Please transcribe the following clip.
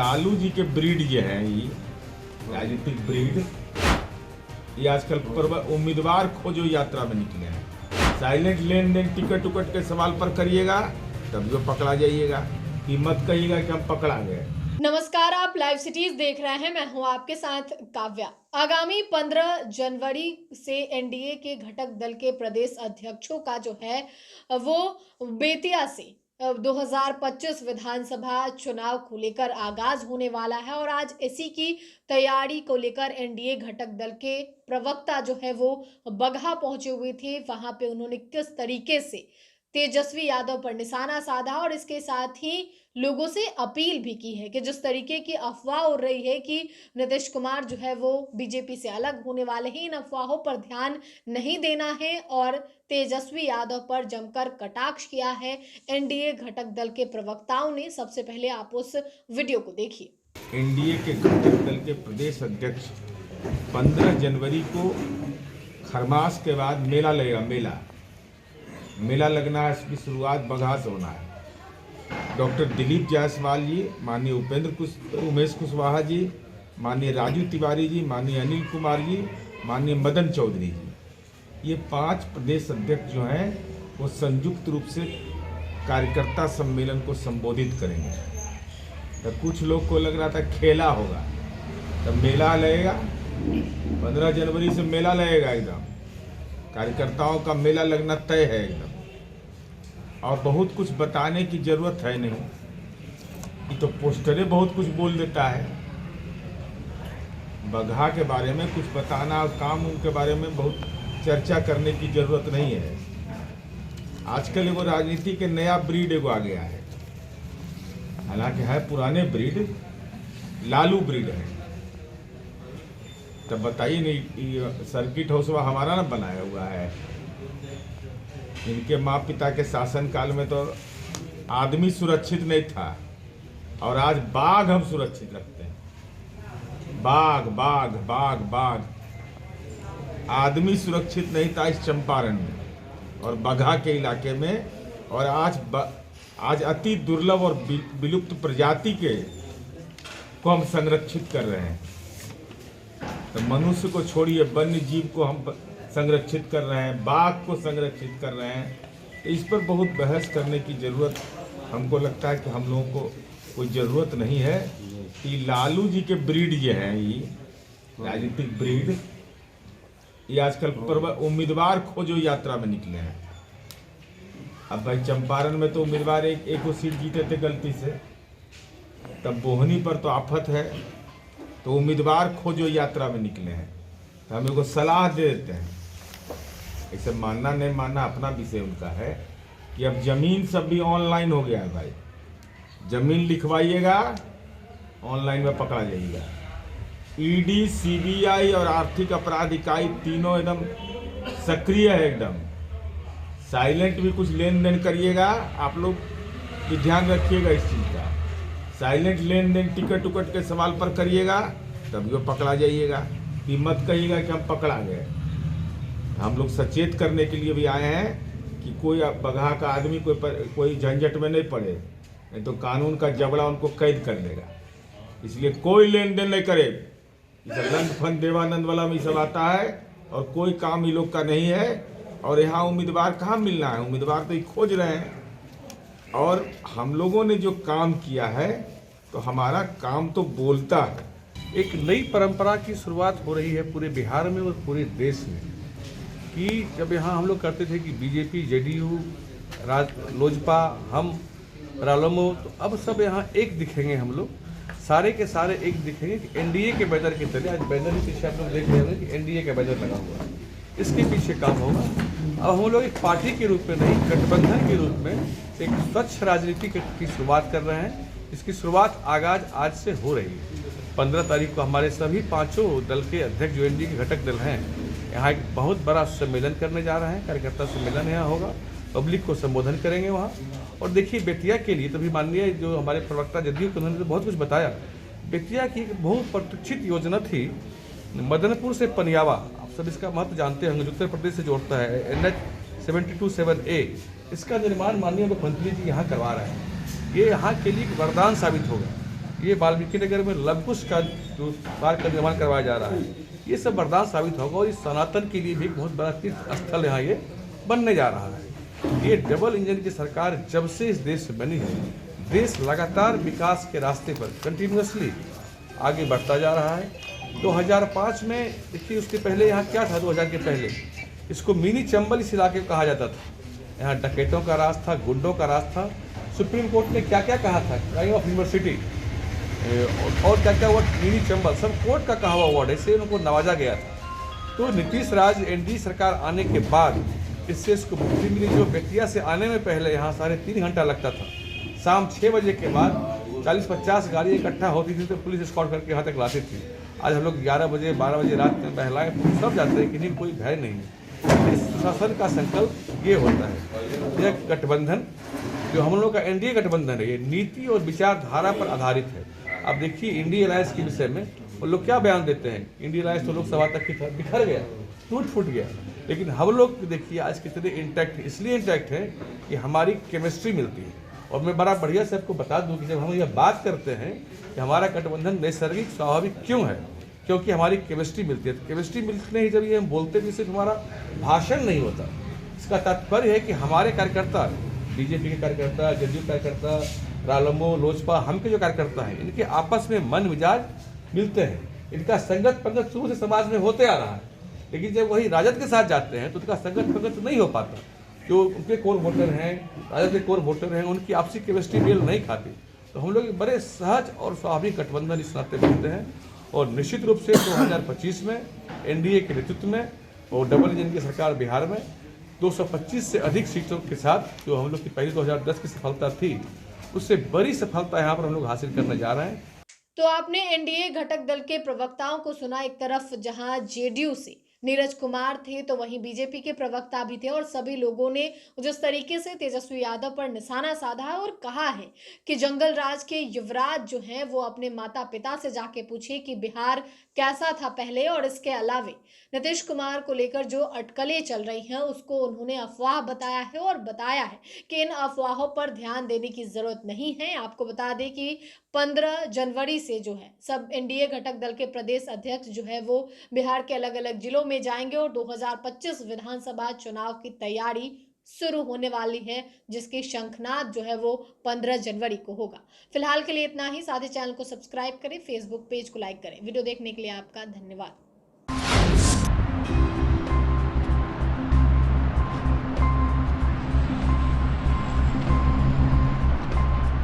लालू जी के ब्रीड ये हैं, ये राजनीतिक ब्रीड, ये आजकल उम्मीदवार खोजो यात्रा में निकले हैं। साइलेंट लेन देन टिकट उकट के सवाल पर करिएगा तब जो पकड़ा जाइएगा, कि मत कहिएगा कि हम पकड़ा गए। नमस्कार, आप लाइव सिटीज देख रहे हैं। मैं हूं आपके साथ काव्या। आगामी 15 जनवरी से एनडीए के घटक दल के प्रदेश अध्यक्षों का जो है वो बेतिया से 2025 विधानसभा चुनाव को लेकर आगाज होने वाला है और आज इसी की तैयारी को लेकर एनडीए घटक दल के प्रवक्ता जो है वो बगहा पहुंचे हुए थे। वहां पे उन्होंने किस तरीके से तेजस्वी यादव पर निशाना साधा और इसके साथ ही लोगों से अपील भी की है कि जिस तरीके की अफवाह उड़ रही है कि नीतीश कुमार जो है वो बीजेपी से अलग होने वाले हैं, इन अफवाहों पर ध्यान नहीं देना है और तेजस्वी यादव पर जमकर कटाक्ष किया है एनडीए घटक दल के प्रवक्ताओं ने। सबसे पहले आप उस वीडियो को देखिए। एनडीए के घटक दल के प्रदेश अध्यक्ष 15 जनवरी को खरमास के बाद मेला लगेगा, मेला लगना है। इसकी शुरुआत बगहा से होना है। डॉक्टर दिलीप जायसवाल जी, माननीय उमेश कुशवाहा जी, माननीय राजू तिवारी जी, माननीय अनिल कुमार जी, माननीय मदन चौधरी जी, ये 5 प्रदेश अध्यक्ष जो हैं वो संयुक्त रूप से कार्यकर्ता सम्मेलन को संबोधित करेंगे। तो कुछ लोग को लग रहा था खेला होगा, तब मेला लगेगा। 15 जनवरी से मेला लगेगा, एकदम कार्यकर्ताओं का मेला लगना तय है एकदम। और बहुत कुछ बताने की जरूरत है नहीं, ये तो पोस्टरें बहुत कुछ बोल देता है। बगहा के बारे में कुछ बताना और काम उनके बारे में बहुत चर्चा करने की जरूरत नहीं है। आजकल एगो राजनीति के नया ब्रीड एगो आ गया है, हालांकि है पुराने ब्रीड, लालू ब्रीड है। तब बताइए नहीं, सर्किट हाउस हमारा ना बनाया हुआ है। इनके माँ पिता के शासनकाल में तो आदमी सुरक्षित नहीं था और आज बाघ हम सुरक्षित रखते हैं। बाघ बाघ बाघ बाघ, आदमी सुरक्षित नहीं था इस चंपारण में और बगहा के इलाके में। और आज अति दुर्लभ और विलुप्त प्रजाति के को हम संरक्षित कर रहे हैं। तो मनुष्य को छोड़िए, वन्य जीव को हम संरक्षित कर रहे हैं, बाघ को संरक्षित कर रहे हैं। इस पर बहुत बहस करने की ज़रूरत हमको लगता है कि हम लोगों को कोई ज़रूरत नहीं है। कि लालू जी के ब्रीड ये हैं, ये राजनीतिक ब्रीड, ये आजकल उम्मीदवार खोजो यात्रा में निकले हैं। अब भाई चंपारण में तो उम्मीदवार एक वो सीट जीते थे गलती से, तब बोहनी पर तो आफत है, तो उम्मीदवार खोजो यात्रा में निकले हैं। तो हम लोग सलाह दे देते हैं, इसे मानना नहीं मानना अपना विषय उनका है, कि अब जमीन सब भी ऑनलाइन हो गया है भाई। जमीन लिखवाइएगा, ऑनलाइन में पकड़ा जाइएगा। ईडी, सीबीआई और आर्थिक अपराध इकाई तीनों एकदम सक्रिय है, एकदम साइलेंट भी कुछ लेन देन करिएगा। आप लोग भी ध्यान रखिएगा इस चीज़ का। साइलेंट लेन देन टिकट उकट के सवाल पर करिएगा तब जो पकड़ा जाइएगा, कि मत कहिएगा कि हम पकड़ा गए। हम लोग सचेत करने के लिए भी आए हैं कि कोई बगहा का आदमी कोई झंझट में नहीं पड़े, नहीं तो कानून का जबड़ा उनको कैद कर देगा। इसलिए कोई लेन देन नहीं करे। लंड फंड देवानंद वाला में सब आता है और कोई काम ये लोग का नहीं है। और यहाँ उम्मीदवार कहाँ मिलना है, उम्मीदवार तो ये खोज रहे हैं। और हम लोगों ने जो काम किया है तो हमारा काम तो बोलता है। एक नई परंपरा की शुरुआत हो रही है पूरे बिहार में और पूरे देश में, कि जब यहाँ हम लोग करते थे कि बीजेपी, जेडीयू, लोजपा, हम रालोमो, तो अब सब यहाँ एक दिखेंगे। हम लोग सारे के सारे एक दिखेंगे कि एनडीए के बैनर के तले। आज बैनर ही पीछे आप लोग देख रहे होंगे कि एनडीए का बैनर लगा हुआ है, इसके पीछे काम होगा। अब हम लोग एक पार्टी के रूप में नहीं, गठबंधन के रूप में एक स्वच्छ राजनीति की शुरुआत कर रहे हैं। इसकी शुरुआत आगाज आज से हो रही है। 15 तारीख को हमारे सभी 5 दल के अध्यक्ष जो एनडीए के घटक दल हैं, यहाँ एक बहुत बड़ा सम्मेलन करने जा रहे हैं। कार्यकर्ता सम्मेलन यहाँ होगा, पब्लिक को संबोधन करेंगे वहाँ। और देखिए, बेतिया के लिए तो भी माननीय जो हमारे प्रवक्ता जदयू के, उन्होंने तो बहुत कुछ बताया। बेतिया की एक बहुत प्रतीक्षित योजना थी, मदनपुर से पनियावा, आप सब इसका महत्व जानते होंगे, जो उत्तर प्रदेश से जोड़ता है, NH 72/7A। इसका निर्माण माननीय मुख्यमंत्री जी यहाँ करवा रहे हैं। ये यहाँ के लिए वरदान साबित होगा। ये वाल्मीकि नगर में लवकुश का जो पार्क का निर्माण करवाया जा रहा है, ये सब बर्दाश्त साबित होगा और इस सनातन के लिए भी एक बहुत बड़ा तीर्थ स्थल यहाँ ये बनने जा रहा है। ये डबल इंजन की सरकार जब से इस देश में बनी है, देश लगातार विकास के रास्ते पर कंटिन्यूसली आगे बढ़ता जा रहा है। 2005 में देखिए, उसके पहले यहाँ क्या था, 2000 के पहले इसको मिनी चंबल इस इलाके को कहा जाता था। यहाँ डकैतों का राज था, गुंडों का राज था। सुप्रीम कोर्ट ने क्या क्या कहा था, क्राइम ऑफ यूनिवर्सिटी और क्या क्या वर्ड, मिनी चंबल, सब कोर्ट का कहा हुआ वर्ड है, इससे उनको नवाजा गया था। तो नीतीश राज एनडीए सरकार आने के बाद इससे इसको मुक्ति मिली। जो बेतिया से आने में पहले यहाँ 3.5 घंटा लगता था, शाम 6 बजे के बाद 40-50 गाड़ी इकट्ठा होती थी तो पुलिस स्कॉट करके यहाँ तक लाती थी। आज हम लोग 11 बजे 12 बजे रात में महिलाएं पुरुष सब जाते हैं कि नहीं, कोई भय नहीं है। इस शासन का संकल्प ये होता है। यह गठबंधन जो हम लोग का एनडीए गठबंधन है, ये नीति और विचारधारा पर आधारित है। अब देखिए इंडिया अलायंस के विषय में वो लोग क्या बयान देते हैं। इंडिया अलायंस तो लोकसभा तक की बिखर गया, टूट फूट गया, लेकिन हम लोग देखिए आज कितने इंटैक्ट, इसलिए इंटैक्ट है कि हमारी केमिस्ट्री मिलती है। और मैं बड़ा बढ़िया से आपको बता दूं कि जब हम यह बात करते हैं कि हमारा गठबंधन नैसर्गिक स्वाभाविक क्यों है, क्योंकि हमारी केमिस्ट्री मिलती है। तो केमिस्ट्री मिलने ही जब ये हम बोलते भी सिर्फ हमारा भाषण नहीं होता, इसका तात्पर्य है कि हमारे कार्यकर्ता, बीजेपी के कार्यकर्ता, जदयू कार्यकर्ता, रालोमो, लोजपा, हम के जो कार्यकर्ता हैं, इनके आपस में मन मिजाज मिलते हैं। इनका संगत पंगत शुरू से समाज में होते आ रहा है, लेकिन जब वही राजद के साथ जाते हैं तो उनका संगत पंगत नहीं हो पाता। जो उनके कोर वोटर हैं, राजद के कोर वोटर हैं, उनकी आपसी केमिस्ट्री मेल नहीं खाती। तो हम लोग बड़े सहज और स्वाभाविक गठबंधन इस नाते बनते हैं। और निश्चित रूप से 2025 में एनडीए के नेतृत्व में और डबल इंजन की सरकार बिहार में 225 से अधिक सीटों के साथ, जो हम लोग की पहली 2010 की सफलता थी, उससे बड़ी सफलता यहाँ पर हम लोग हासिल करने जा रहे हैं। तो आपने एनडीए घटक दल के प्रवक्ताओं को सुना। एक तरफ जहां जेडीयू से नीरज कुमार थे तो वहीं बीजेपी के प्रवक्ता भी थे और सभी लोगों ने जिस तरीके से तेजस्वी यादव पर निशाना साधा है और कहा है कि जंगल राज के युवराज जो हैं वो अपने माता पिता से जाके पूछे कि बिहार कैसा था पहले। और इसके अलावे नीतीश कुमार को लेकर जो अटकलें चल रही हैं उसको उन्होंने अफवाह बताया है और बताया है कि इन अफवाहों पर ध्यान देने की जरूरत नहीं है। आपको बता दें कि 15 जनवरी से जो है सब एनडीए घटक दल के प्रदेश अध्यक्ष जो है वो बिहार के अलग अलग जिलों में जाएंगे और 2025 विधानसभा चुनाव की तैयारी शुरू होने वाली है, जिसकी शंखनाद जो है वो 15 जनवरी को होगा। फिलहाल के लिए इतना ही। साथ ही चैनल को सब्सक्राइब करें, फेसबुक पेज को लाइक करें। वीडियो देखने के लिए आपका धन्यवाद।